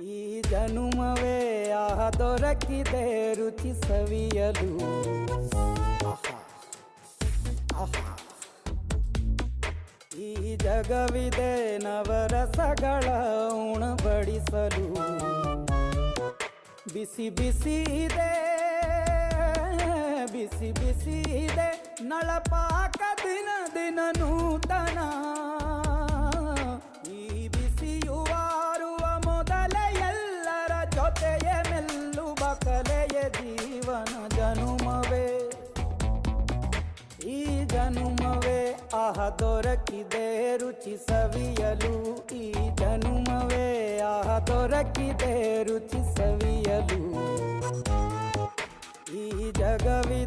ಈ ಜನುಮವೇ ಆಹ ದೊರಕಿದೆ ರುಚಿ ಸವಿಯಲು. ಆಹಾ ಆಹಾ. ಈ ಜಗವಿದೆ ನವರಸಗಳ ಉಣಬಡಿಸಲು. ಬಿಸಿ ಬಿಸಿ ಇದೆ ಬಿಸಿ ಬಿಸಿ ಇದೆ ನಳಪಾಕ ದಿನ ದಿನ ನೂತನ. ಈ ಬಿಸಿಯುವಾರುವ ಮೊದಲೇ ಎಲ್ಲರ ಜೊತೆಯೇ ಮೆಲ್ಲುವ ಕಲೆಯ ಜೀವನ ಜನುಮವೇ. ಈ ಜನುಮವೇ ಆಹ ದೊರಕಿದೆ ರುಚಿ ಸವಿಯಲು. ಈ ಜನುಮವೇ ಆಹ ದೊರಕಿದೆ ರುಚಿ ಸವಿಯಲು. ಈ ಜಗವಿದೆ